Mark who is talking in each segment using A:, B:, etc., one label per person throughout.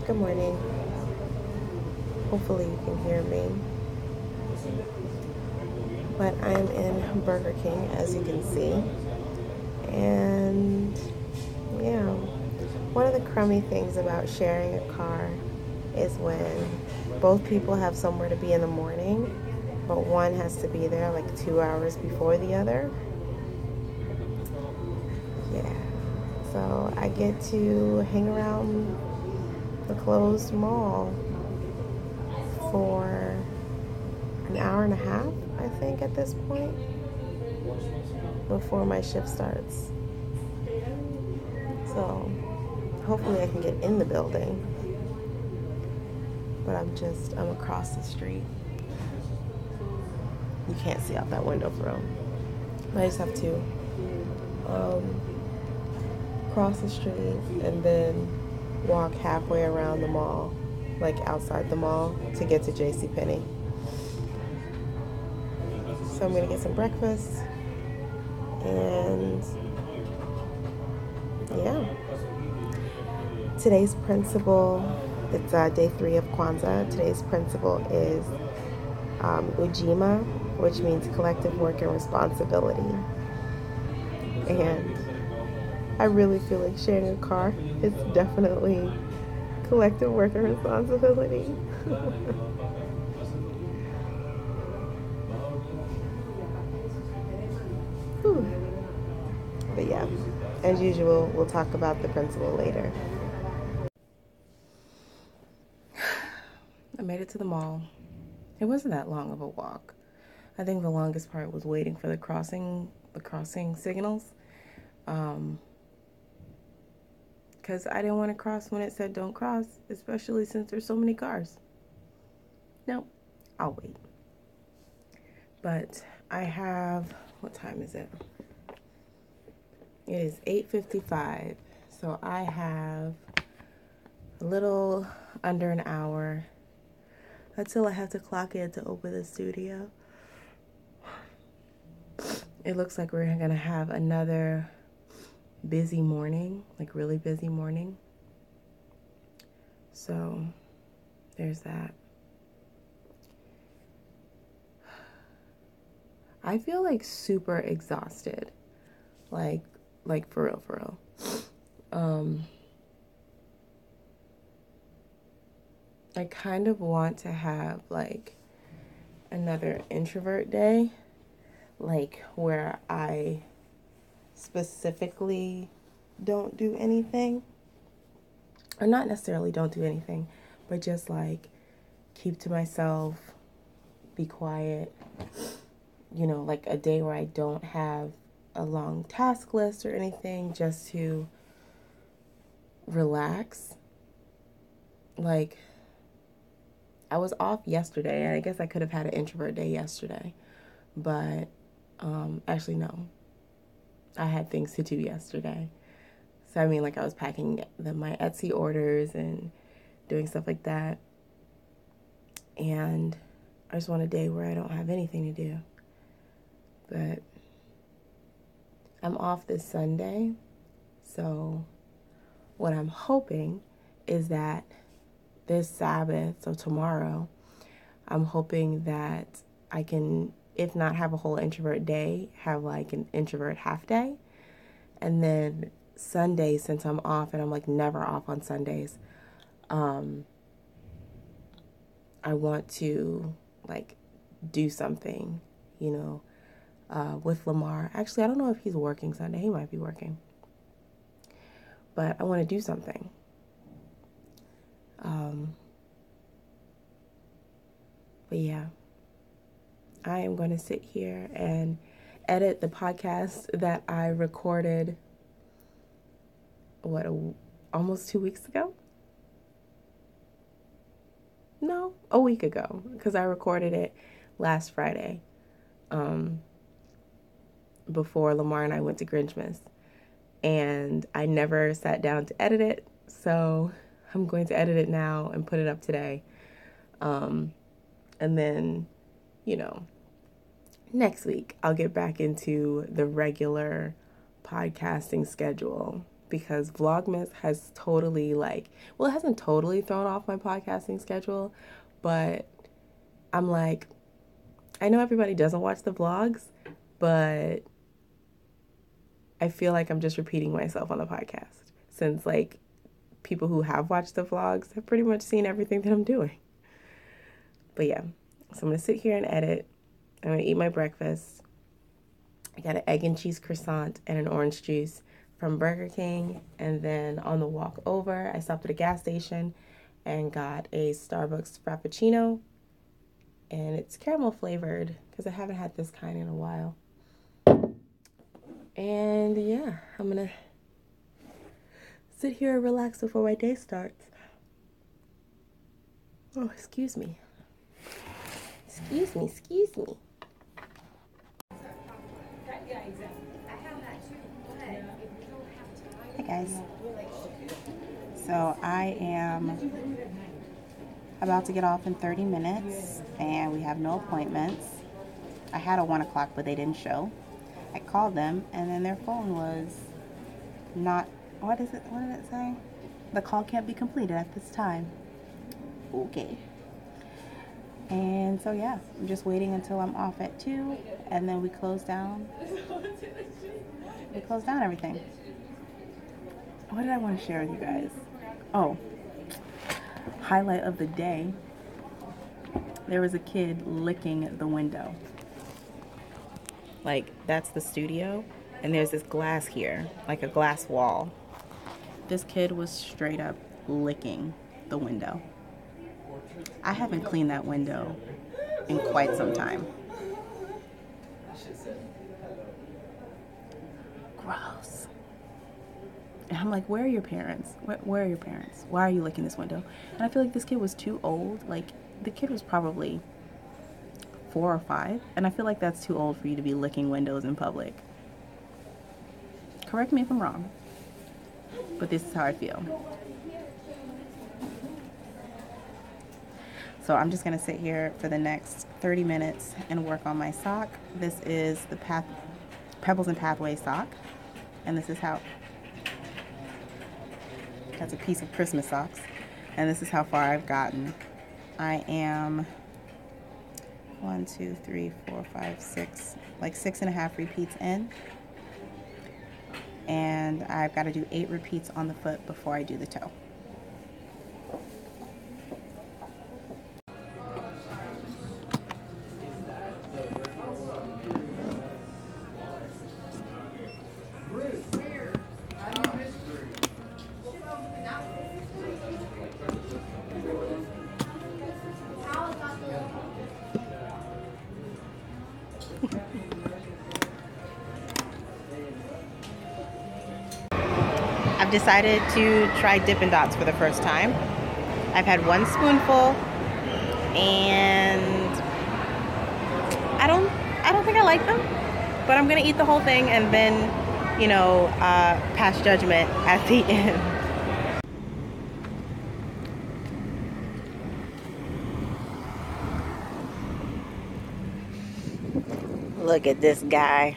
A: Good morning. Hopefully you can hear me. But I'm in Burger King, as you can see. And yeah, one of the crummy things about sharing a car is when both people have somewhere to be in the morning, but one has to be there like 2 hours before the other. Yeah. So I get to hang around the closed mall for an hour and a half, I think, at this point, before my shift starts. So hopefully I can get in the building, but I'm across the street. You can't see out that window for them. I just have to cross the street and then walk halfway around the mall, like outside the mall, to get to JCPenney. So I'm gonna get some breakfast, and yeah. Today's principle, it's day 3 of Kwanzaa. Today's principle is Ujima, which means collective work and responsibility. And I really feel like sharing a car is definitely collective work and responsibility. But yeah, as usual, we'll talk about the principle later. I made it to the mall. It wasn't that long of a walk. I think the longest part was waiting for the crossing signals. Because I didn't want to cross when it said don't cross, especially since there's so many cars. No, I'll wait. But I have, what time is it? It is 8:55. So I have a little under an hour until I have to clock in to open the studio. It looks like we're going to have another busy morning, like really busy morning. So there's that. I feel like super exhausted. Like for real. I kind of want to have like another introvert day, like where I specifically don't do anything, or not necessarily don't do anything, but just like keep to myself, be quiet, like a day where I don't have a long task list or anything, just to relax. Like, I was off yesterday, and I guess I could have had an introvert day yesterday, but actually no, I had things to do yesterday. So I mean, like, I was packing my Etsy orders and doing stuff like that, and I just want a day where I don't have anything to do. But I'm off this Sunday, so what I'm hoping is that this Sabbath, so tomorrow, I'm hoping that I can, if not have a whole introvert day, have like an introvert half day. And then Sunday, since I'm off, and I'm like never off on Sundays, I want to like do something, with Lamar. Actually, I don't know if he's working Sunday. He might be working. But I want to do something. But yeah, I am going to sit here and edit the podcast that I recorded, almost 2 weeks ago? No, a week ago, because I recorded it last Friday, before Lamar and I went to Grinchmas, and I never sat down to edit it, so I'm going to edit it now and put it up today, and then, next week I'll get back into the regular podcasting schedule. because Vlogmas has totally like, well, it hasn't totally thrown off my podcasting schedule, but I'm like, I know everybody doesn't watch the vlogs, but I feel like I'm just repeating myself on the podcast since like people who have watched the vlogs have pretty much seen everything that I'm doing. But yeah, so I'm gonna sit here and edit. I'm gonna eat my breakfast. I got an egg and cheese croissant and an orange juice from Burger King. And then on the walk over, I stopped at a gas station and got a Starbucks Frappuccino. And it's caramel flavored because I haven't had this kind in a while. And yeah, I'm gonna sit here and relax before my day starts. Oh, excuse me. Excuse me, excuse me. Hey guys. So I am about to get off in 30 minutes and we have no appointments. I had a 1 o'clock but they didn't show. I called them and then their phone was not, what did it say? The call can't be completed at this time. Okay. And so yeah, I'm just waiting until I'm off at 2 and then we close down. We close down everything. What did I want to share with you guys? Oh, highlight of the day. There was a kid licking the window. Like, that's the studio, and there's this glass here, like a glass wall. This kid was straight up licking the window. I haven't cleaned that window in quite some time. Gross. And I'm like, where are your parents? Where are your parents? Why are you licking this window? And I feel like this kid was too old. Like, the kid was probably 4 or 5. And I feel like that's too old for you to be licking windows in public. Correct me if I'm wrong. But this is how I feel. So I'm just going to sit here for the next 30 minutes and work on my sock. This is the Pebbles and Pathway sock. And this is how... That's a piece of Christmas socks. And this is how far I've gotten. I am 1, 2, 3, 4, 5, 6, like 6.5 repeats in. And I've got to do 8 repeats on the foot before I do the toe. I've decided to try Dippin' Dots for the first time. I've had 1 spoonful and I don't think I like them, but I'm gonna eat the whole thing and then, you know, pass judgment at the end. Look at this guy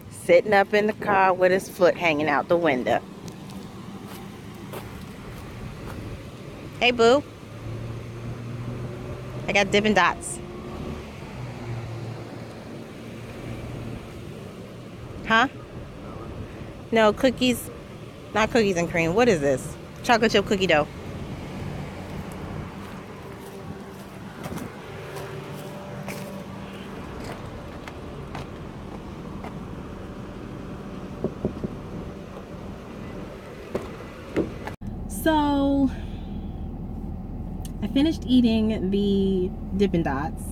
A: sitting up in the car with his foot hanging out the window. Hey, boo. I got Dippin' Dots. Huh? No, cookies. Not cookies and cream. What is this? Chocolate chip cookie dough. So, I finished eating the Dippin' Dots,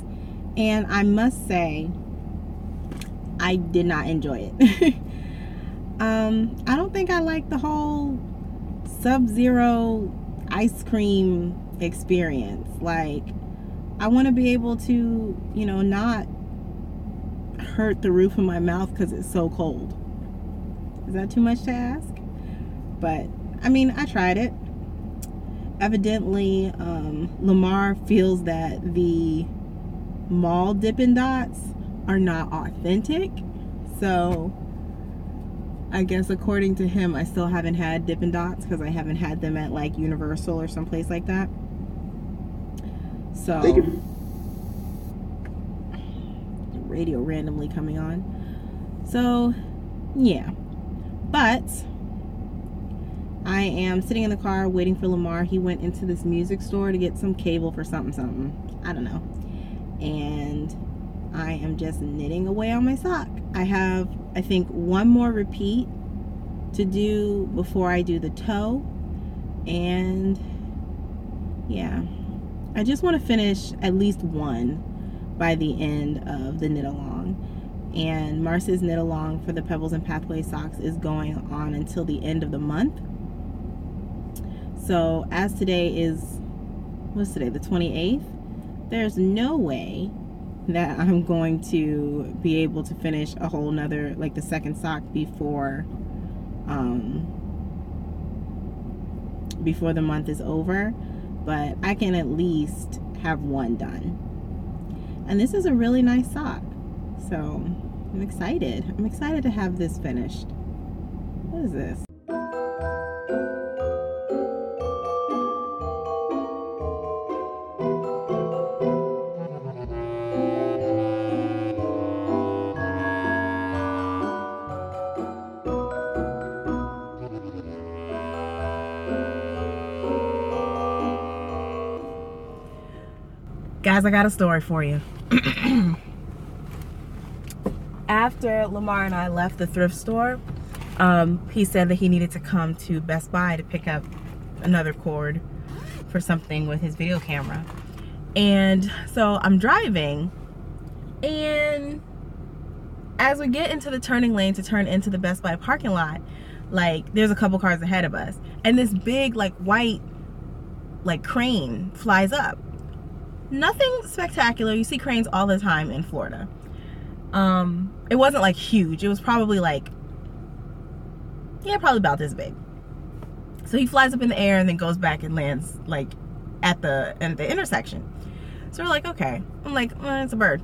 A: and I must say, I did not enjoy it. I don't think I like the whole Sub-Zero ice cream experience. Like, I want to be able to, you know, not hurt the roof of my mouth because it's so cold. Is that too much to ask? But, I mean, I tried it. Evidently, Lamar feels that the mall Dippin' Dots are not authentic. So, I guess according to him, I still haven't had Dippin' Dots because I haven't had them at like Universal or someplace like that. So, radio randomly coming on. So, yeah. But I am sitting in the car waiting for Lamar. He went into this music store to get some cable for something. I don't know. And I am just knitting away on my sock. I have, I think, one more repeat to do before I do the toe. And yeah, I just want to finish at least one by the end of the knit along. And Marcy's knit along for the Pebbles and Pathways socks is going on until the end of the month. So as today is, what's today, the 28th? There's no way that I'm going to be able to finish a whole nother, like the second sock before the month is over, but I can at least have one done. And this is a really nice sock, so I'm excited. I'm excited to have this finished. What is this? Guys, I got a story for you. After Lamar and I left the thrift store, he said that he needed to come to Best Buy to pick up another cord for something with his video camera. And so I'm driving, and as we get into the turning lane to turn into the Best Buy parking lot, like there's a couple cars ahead of us, and this big like white like crane flies up. Nothing spectacular. You see cranes all the time in Florida. It wasn't like huge. It was probably like, yeah, probably about this big. So he flies up in the air and then goes back and lands like at the intersection. So we're like, okay. I'm like, it's a bird.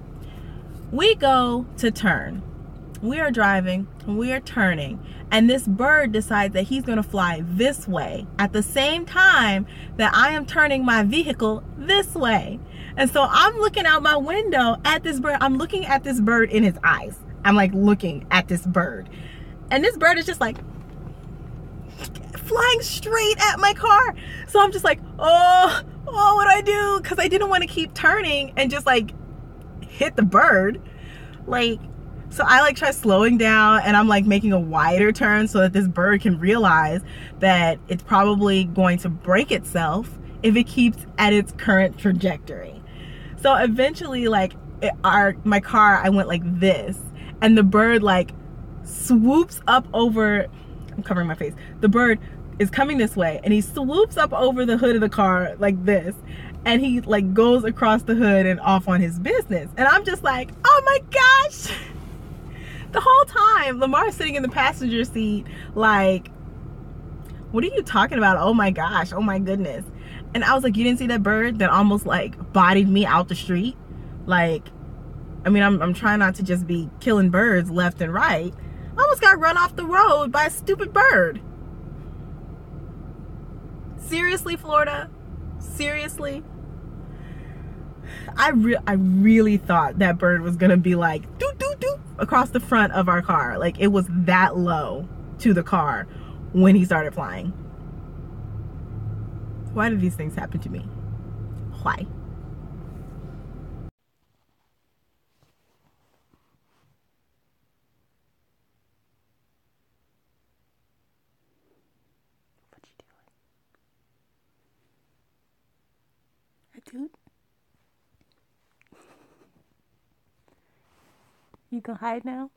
A: We go to turn. We are driving, we are turning, and this bird decides that he's gonna fly this way at the same time that I am turning my vehicle this way. And so I'm looking out my window at this bird. I'm looking at this bird in his eyes. I'm like looking at this bird. And this bird is just like flying straight at my car. So I'm just like, oh, what do I do? Because I didn't want to keep turning and just like hit the bird. Like, so I like try slowing down, and I'm like making a wider turn so that this bird can realize that it's probably going to break itself if it keeps at its current trajectory. So eventually, like my car, I went like this, and the bird like swoops up over, I'm covering my face. The bird is coming this way, and he swoops up over the hood of the car like this, and he like goes across the hood and off on his business. And I'm just like, oh my gosh. The whole time, Lamar's sitting in the passenger seat like, what are you talking about? Oh my gosh, oh my goodness. And I was like, you didn't see that bird that almost like bodied me out the street? Like, I mean, I'm trying not to just be killing birds left and right. I almost got run off the road by a stupid bird. Seriously, Florida? Seriously? I really thought that bird was gonna be like doot doot doot across the front of our car. Like it was that low to the car when he started flying. Why did these things happen to me? Why? What you doing? A dude? You can hide now?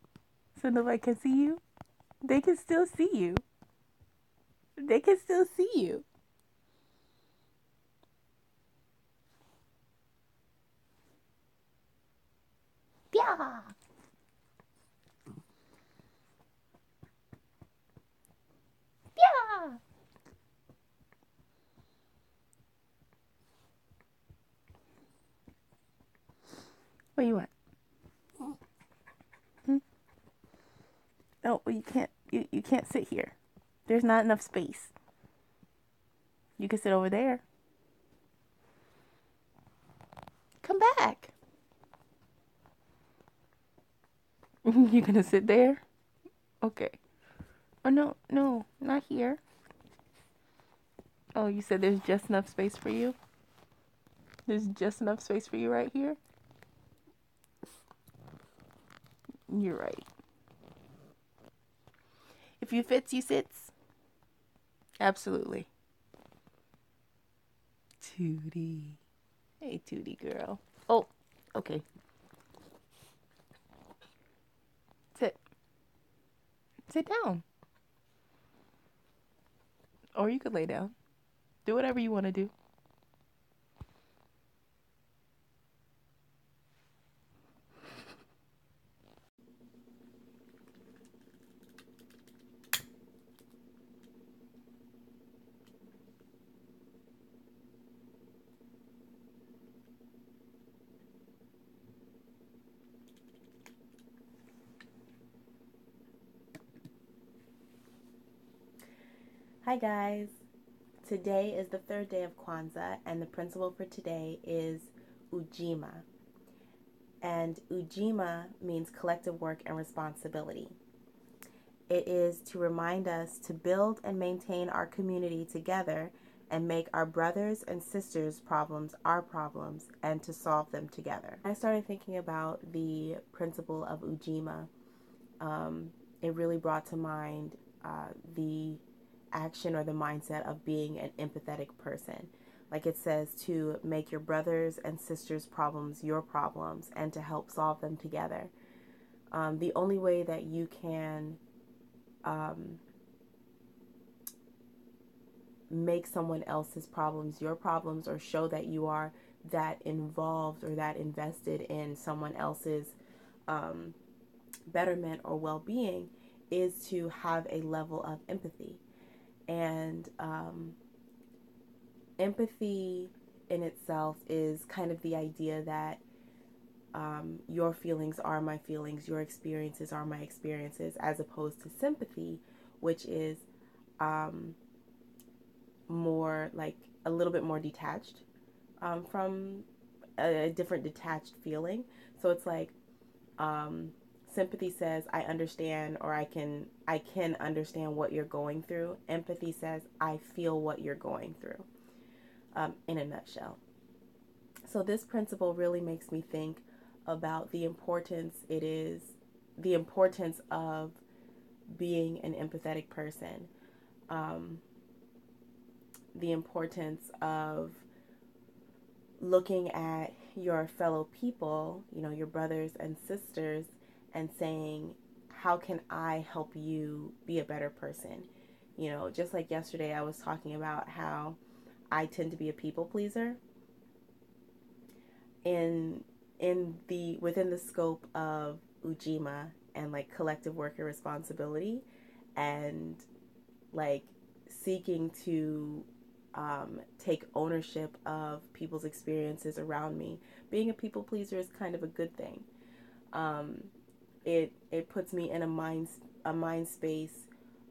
A: So nobody can see you? They can still see you. They can still see you. Yeah. Yeah. What you want? Hmm? Oh, well, you can't You can't sit here. There's not enough space. You can sit over there. Come back. You're gonna sit there? Okay. Oh, no, no, not here. Oh, you said there's just enough space for you? There's just enough space for you right here? You're right. If you fits, you sits. Absolutely. Tootie. Hey, Tootie girl. Oh, okay. Sit. Sit down. Or you could lay down. Do whatever you want to do. Hi guys. Today is the third day of Kwanzaa, and the principle for today is Ujima. And Ujima means collective work and responsibility. It is to remind us to build and maintain our community together and make our brothers and sisters' problems our problems and to solve them together. I started thinking about the principle of Ujima. It really brought to mind the action or the mindset of being an empathetic person. Like it says, to make your brothers and sisters' problems your problems and to help solve them together. The only way that you can make someone else's problems your problems or show that you are that involved or that invested in someone else's betterment or well-being is to have a level of empathy. And empathy in itself is kind of the idea that your feelings are my feelings, your experiences are my experiences, as opposed to sympathy, which is more like a little bit more detached from a different detached feeling. So it's like sympathy says I understand, or I can understand what you're going through. Empathy says I feel what you're going through, in a nutshell. So this principle really makes me think about the importance of being an empathetic person, the importance of looking at your fellow people, your brothers and sisters, and saying, how can I help you be a better person? Just like yesterday, I was talking about how I tend to be a people pleaser. Within the scope of Ujima and like collective worker responsibility, and like seeking to take ownership of people's experiences around me, being a people pleaser is kind of a good thing. It puts me in a mind space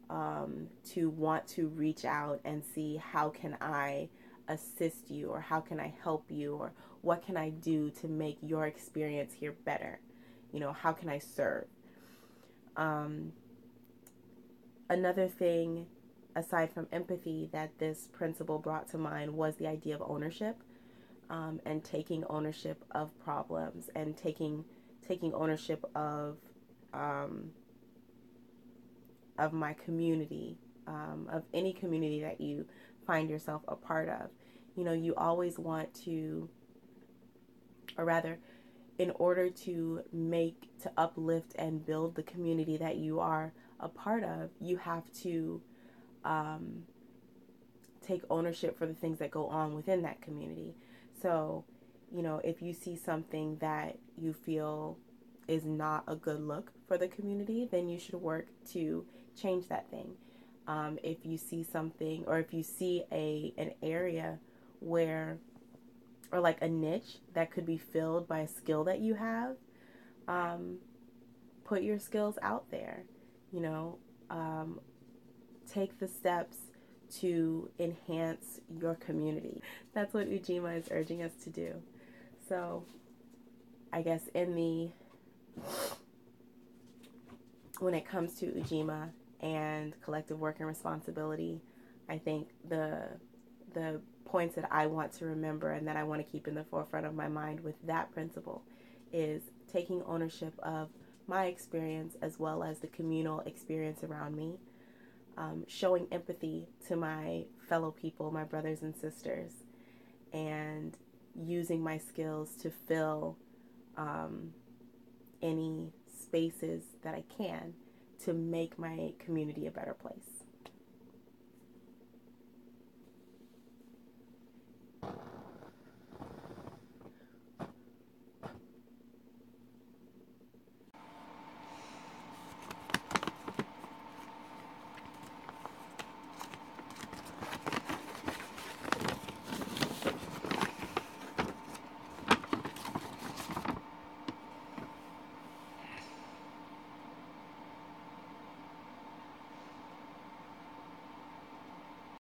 A: to want to reach out and see how can I assist you, or how can I help you, or what can I do to make your experience here better? How can I serve? Another thing aside from empathy that this principle brought to mind was the idea of ownership, and taking ownership of problems, and taking ownership of my community, of any community that you find yourself a part of. You always want to, or rather, in order to uplift and build the community that you are a part of, you have to take ownership for the things that go on within that community. So, if you see something that you feel is not a good look for the community, then you should work to change that thing. If you see something, or if you see an area where, or like a niche that could be filled by a skill that you have, put your skills out there. take the steps to enhance your community. That's what Ujima is urging us to do. So I guess when it comes to Ujima and collective work and responsibility, I think the points that I want to remember and that I want to keep in the forefront of my mind with that principle is taking ownership of my experience as well as the communal experience around me, showing empathy to my fellow people, my brothers and sisters, and using my skills to fill any spaces that I can to make my community a better place.